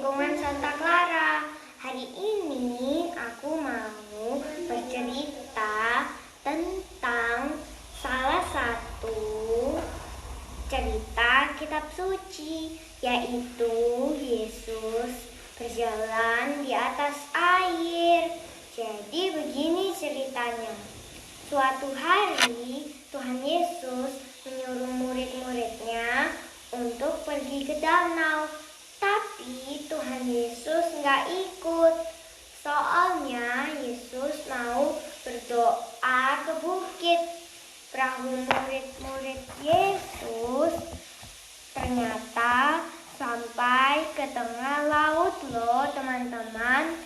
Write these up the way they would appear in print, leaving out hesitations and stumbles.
lingkungan Santa Clara. Hari ini aku mau bercerita tentang salah satu cerita kitab suci, yaitu Yesus berjalan di atas air. Jadi begini ceritanya. Suatu hari Tuhan Yesus menyuruh murid-muridnya untuk pergi ke danau. Tapi Tuhan Yesus nggak ikut. Soalnya Yesus mau berdoa ke bukit. Perahu murid-murid Yesus ternyata sampai ke tengah laut loh teman-teman.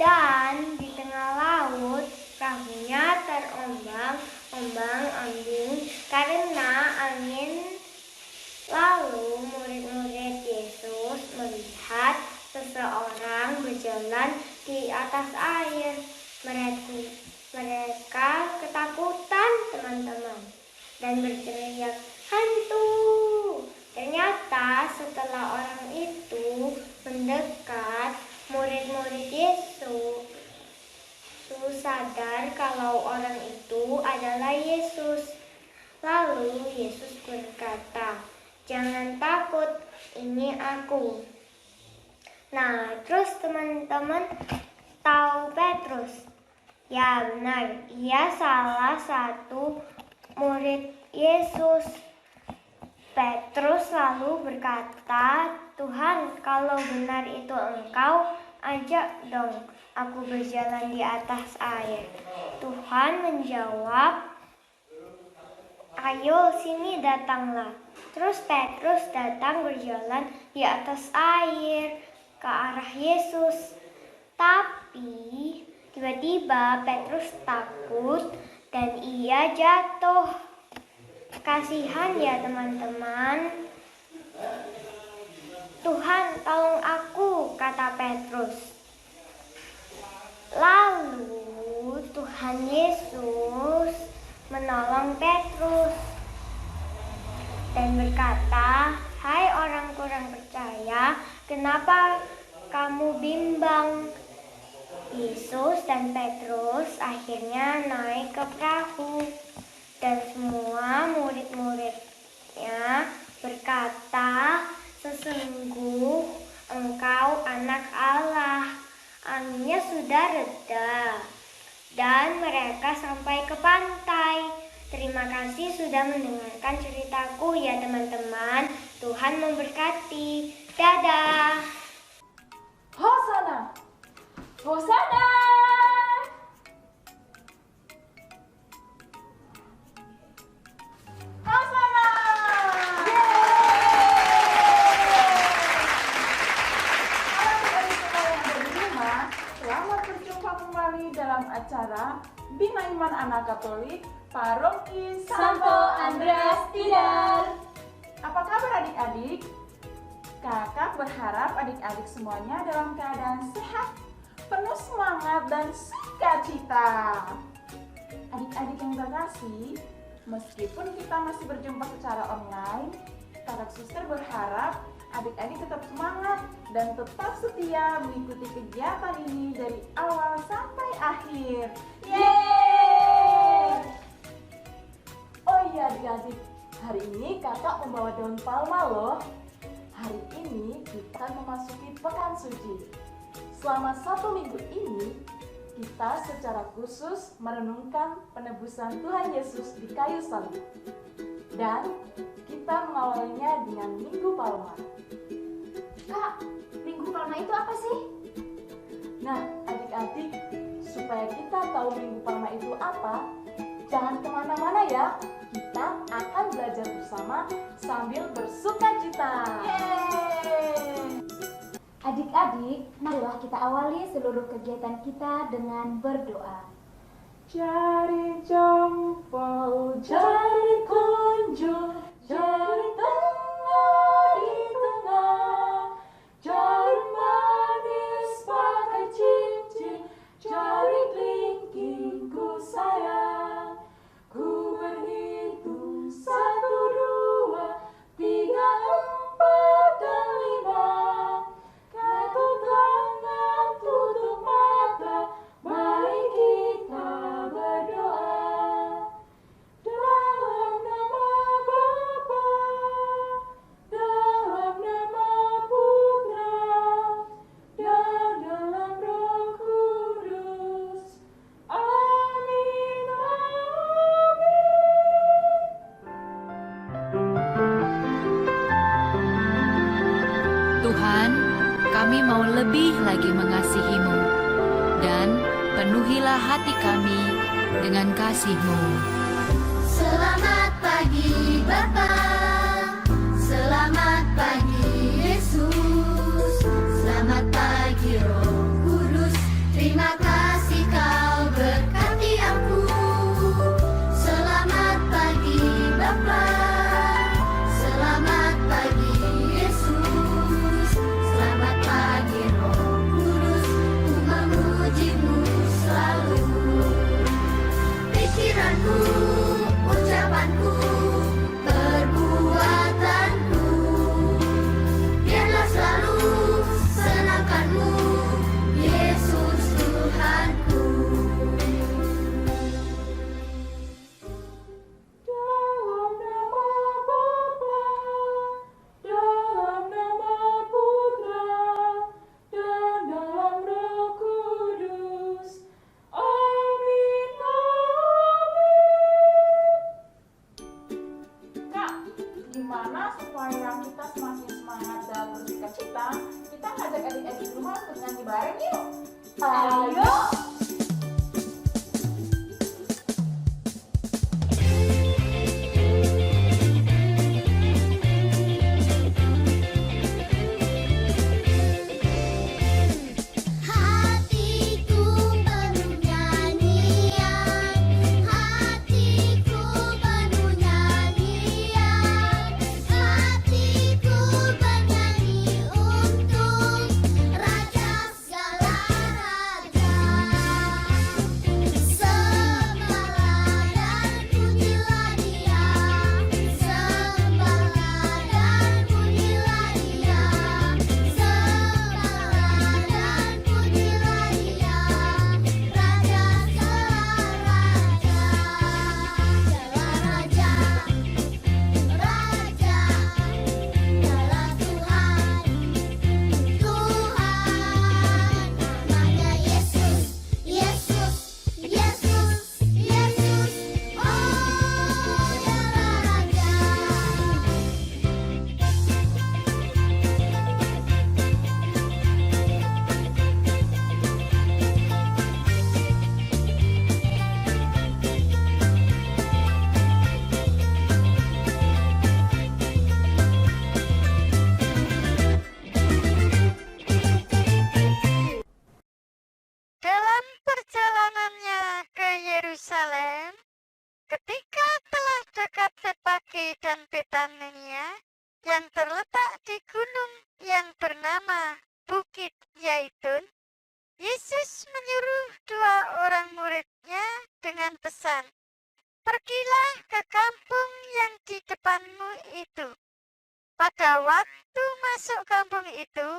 Dan di tengah laut perahunya terombang-ambing karena angin. Lalu murid-murid Yesus melihat seseorang berjalan di atas air. Mereka ketakutan teman-teman dan berteriak, "Hantu!" Ternyata setelah orang itu mendekat, murid-murid Yesus sadar kalau orang itu adalah Yesus. Lalu Yesus berkata, "Jangan takut, ini aku." Nah, terus teman-teman tahu Petrus? Ya benar, ia salah satu murid Yesus. Petrus lalu berkata, "Tuhan, kalau benar itu Engkau, ajak dong aku berjalan di atas air." Tuhan menjawab, "Ayo sini datanglah." Terus Petrus datang berjalan di atas air ke arah Yesus. Tapi tiba-tiba Petrus takut dan ia jatuh. Kasihan ya teman-teman. "Tuhan, tolong aku," kata Petrus. Lalu Tuhan Yesus menolong Petrus dan berkata, "Hai orang kurang percaya, kenapa kamu bimbang?" Yesus dan Petrus akhirnya naik ke perahu dan semua murid-muridnya berkata, "Sesungguh Engkau anak Allah." Anginnya sudah reda dan mereka sampai ke pantai. Terima kasih sudah mendengarkan ceritaku ya teman-teman. Tuhan memberkati. Dadah. Hosana! Hosana! Hosana! Adik-adik semua yang ada di rumah, selamat berjumpa kembali dalam acara Bina Iman Anak Katolik Paroki Santo Andreas Tidar. Apa kabar adik-adik? Kakak berharap adik-adik semuanya dalam keadaan sehat, penuh semangat dan sukacita. Adik-adik yang terkasih, meskipun kita masih berjumpa secara online, Kakak Suster berharap adik-adik tetap semangat dan tetap setia mengikuti kegiatan ini dari awal sampai akhir. Yeay! Oh iya adik-adik, hari ini kakak membawa daun palma loh. Hari ini kita memasuki Pekan Suci. Selama 1 minggu ini, kita secara khusus merenungkan penebusan Tuhan Yesus di kayu salib. Dan kita mengawalinya dengan Minggu Palma. Kak, Minggu Palma itu apa sih? Nah, adik-adik, supaya kita tahu Minggu Palma itu apa, jangan kemana-mana ya. Kita akan belajar bersama sambil bersukacita. Yeay! Adik-adik, marilah kita awali seluruh kegiatan kita dengan berdoa. Jari jempol, jari kunjung, jari tengah di tengah, jari manis pakai cincin, jari kelingkingku sayang. Ku berhitung 1, 2, 3, 4, dan 5. Kata kami mau lebih lagi mengasihi-Mu, dan penuhilah hati kami dengan kasih-Mu. Selamat pagi Bapa, selamat pagi Yesus, selamat pagi Roh Kudus, terima kasih Kau berkati aku. Selamat pagi Bapa, selamat pagi Yesus, selamat pagi Roh Kudus, ku memuji-Mu selalu. Pikiranku, ucapanku, perbuatanku, biarlah selalu senangkan-Mu, Yesus Tuhanku. Dalam nama Bapa, dalam nama Putra, dan dalam Roh Kudus. Amin, amin. Kak, gimana supaya kita semakin semangat dan bersukacita? Kita ngajak adik-adik di rumah untuk nyanyi bareng yuk. Ayo. Hatiku penuh nyanyian, hatiku penuh nyanyian, hatiku bernyanyi untuk Raja segala raja. Sembahlah dan pujilah Dia, sembahlah dan pujilah Dia, sembahlah dan pujilah Dia, Raja segala raja, Raja, adalah Tuhan, Tuhan namanya Yesus, Yesus, Yesus, Yesus, oh dialah Raja. Dalam perjalanannya ke Yerusalem, ketika telah dekat Betfage dan Betania yang terletak di gunung yang bernama Bukit Yaitun, Yesus menyuruh 2 orang muridnya dengan pesan, "Pergilah ke kampung yang di depanmu itu. Pada waktu masuk kampung itu,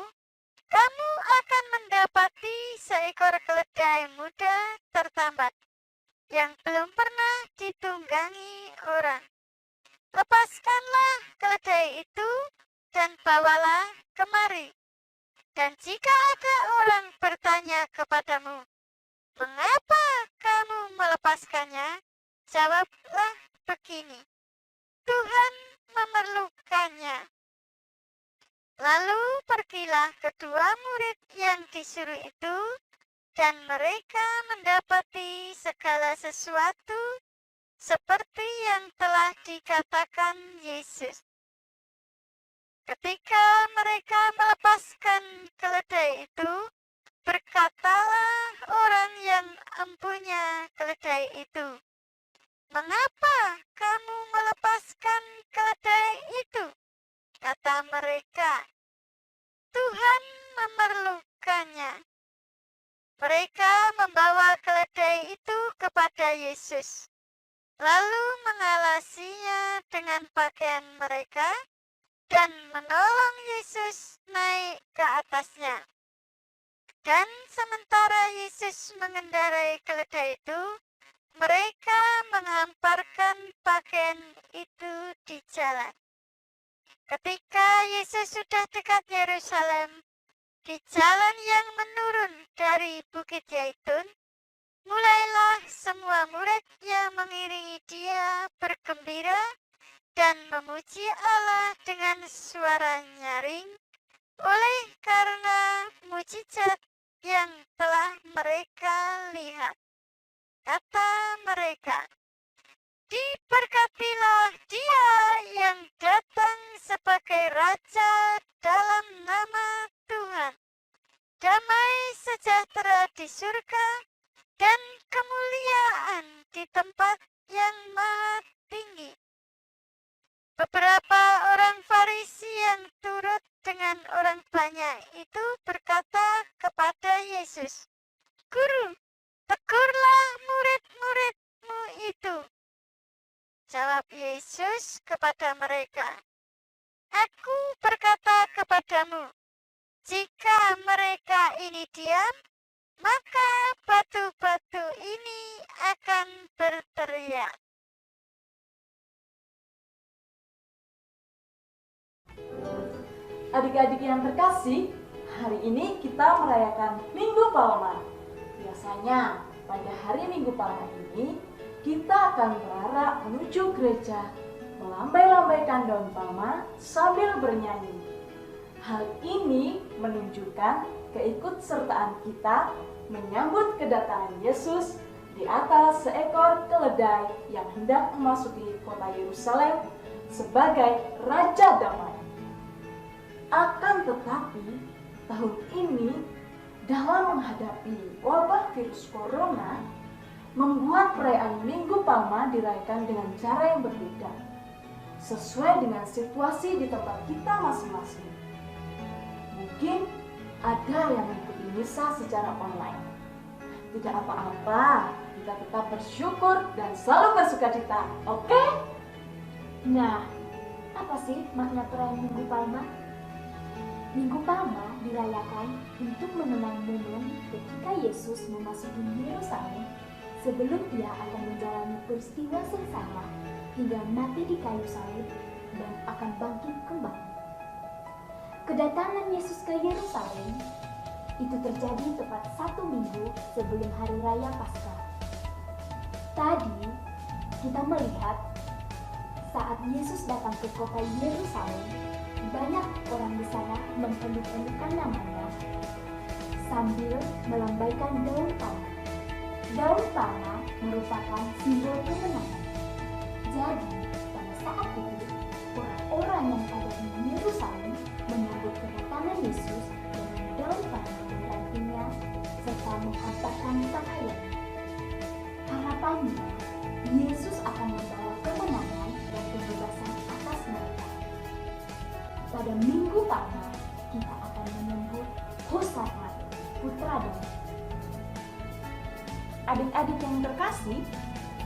kamu akan mendapati seekor keledai muda tertambat yang belum pernah ditunggangi orang. Lepaskanlah keledai itu dan bawalah kemari. Dan jika ada orang bertanya kepadamu, 'Mengapa kamu melepaskannya?' jawablah begini, 'Tuhan memerlukannya.' Lalu pergilah kedua murid yang disuruh itu, dan mereka mendapati segala sesuatu seperti yang telah dikatakan Yesus. Ketika mereka melepaskan keledai itu, berkatalah orang yang empunya keledai itu, 'Mengapa kamu melepaskan keledai itu?' Kata mereka, 'Tuhan memerlukannya.' Mereka membawa keledai itu kepada Yesus, lalu mengalasinya dengan pakaian mereka dan menolong Yesus naik ke atasnya. Dan sementara Yesus mengendarai keledai itu, mereka menghamparkan pakaian itu di jalan. Ketika Yesus sudah dekat Yerusalem, di jalan yang menurun dari Bukit Yaitun, mulailah semua muridnya mengiringi Dia bergembira dan memuji Allah dengan suara nyaring oleh karena mujizat yang telah mereka lihat. Kata mereka, "Diberkatilah Dia yang datang sebagai Raja dalam nama Tuhan. Damai sejahtera di surga dan kemuliaan di tempat yang maha tinggi." Beberapa orang Farisi yang turut dengan orang banyak itu berkata kepada Yesus, "Guru, tegurlah murid-muridmu itu." Jawab Yesus kepada mereka, "Aku berkata kepadamu, jika mereka ini diam, maka batu-batu ini akan berteriak." Adik-adik yang terkasih, hari ini kita merayakan Minggu Palma. Biasanya pada hari Minggu Palma ini kita akan berarak menuju gereja, melambai-lambaikan daun palma sambil bernyanyi. Hal ini menunjukkan keikutsertaan kita menyambut kedatangan Yesus di atas seekor keledai yang hendak memasuki kota Yerusalem sebagai Raja Damai. Akan tetapi, tahun ini dalam menghadapi wabah virus corona, membuat perayaan Minggu Palma dirayakan dengan cara yang berbeda, sesuai dengan situasi di tempat kita masing-masing. Mungkin ada yang mengikuti misa secara online. Tidak apa-apa, kita tetap bersyukur dan selalu bersukacita, oke? Nah, apa sih makna perayaan Minggu Palma? Minggu Palma dirayakan untuk mengenang momen ketika Yesus memasuki Yerusalem sebelum Dia akan menjalani peristiwa sengsara hingga mati di kayu salib dan akan bangkit kembali. Kedatangan Yesus ke Yerusalem itu terjadi tepat 1 minggu sebelum Hari Raya Paskah. Tadi kita melihat saat Yesus datang ke kota Yerusalem, banyak orang di sana mempeluk-pelukan namanya sambil melambaikan daun palma. Daun palma merupakan simbol kemenangan. Jadi, pada saat itu, orang-orang yang ada di Yerusalem menyambut kedatangan Yesus dengan daun palma di rantingnya serta menghantarkan pakaian. Harapannya, Yesus akan membawa kemenangan dan kebebasan atas mereka. Pada Minggu Palma, kita akan menyambut Hosana, Putra Daud. Adik-adik yang terkasih,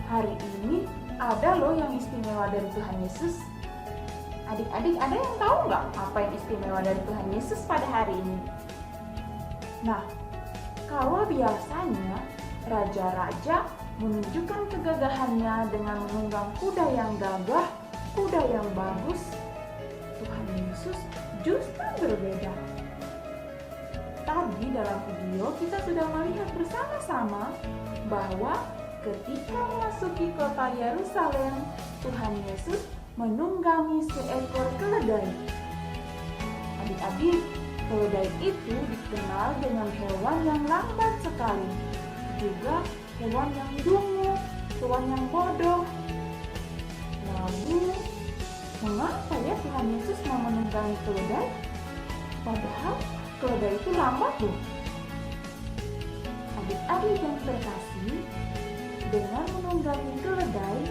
hari ini ada loh yang istimewa dari Tuhan Yesus. Adik-adik ada yang tahu nggak apa yang istimewa dari Tuhan Yesus pada hari ini? Nah, kalau biasanya raja-raja menunjukkan kegagahannya dengan menunggang kuda yang gagah, kuda yang bagus, Tuhan Yesus justru berbeda. Tadi dalam video kita sudah melihat bersama-sama bahwa ketika memasuki kota Yerusalem, Tuhan Yesus menunggangi seekor keledai. Adik-adik, keledai itu dikenal dengan hewan yang lambat sekali, juga hewan yang dungu, hewan yang bodoh. Lalu, mengapa ya Tuhan Yesus mau menunggangi keledai? Padahal keledai itu lambat loh. Adik-adik yang terkasih, dengan menunggangi keledai,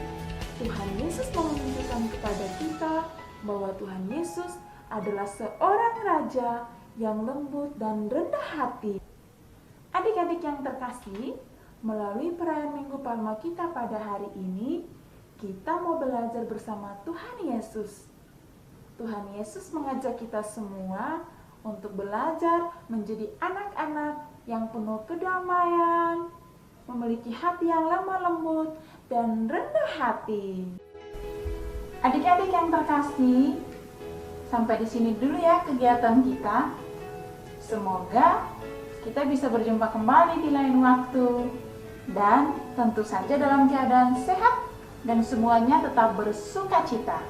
Tuhan Yesus mau menunjukkan kepada kita bahwa Tuhan Yesus adalah seorang raja yang lembut dan rendah hati. Adik-adik yang terkasih, melalui perayaan Minggu Palma kita pada hari ini, kita mau belajar bersama Tuhan Yesus. Tuhan Yesus mengajak kita semua untuk belajar menjadi anak-anak yang penuh kedamaian, memiliki hati yang lemah lembut dan rendah hati. Adik-adik yang terkasih, sampai di sini dulu ya kegiatan kita. Semoga kita bisa berjumpa kembali di lain waktu, dan tentu saja dalam keadaan sehat dan semuanya tetap bersukacita.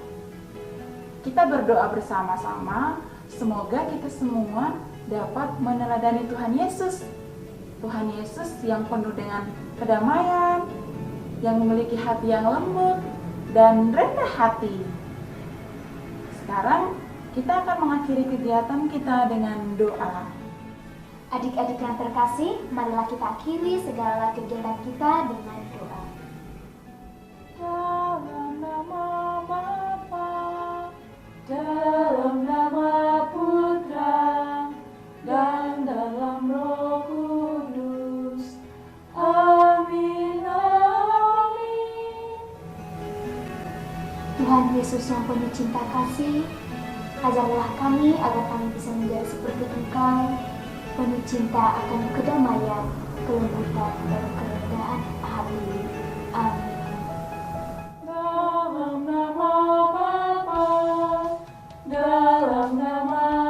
Kita berdoa bersama-sama Semoga kita semua dapat meneladani Tuhan Yesus. Tuhan Yesus yang penuh dengan kedamaian, yang memiliki hati yang lembut dan rendah hati. Sekarang kita akan mengakhiri kegiatan kita dengan doa. Adik-adik yang terkasih, marilah kita akhiri segala kegiatan kita dengan doa. Dalam nama Bapa, dalam nama Putra, dan dalam Roh Kudus. Amin, amin. Tuhan Yesus yang penuh cinta kasih, ajarlah kami agar kami bisa menjadi seperti Engkau, penuh cinta akan kedamaian, kelembutan, dan kerendahan hati. Amin. Dalam nama Bapa, dalam nama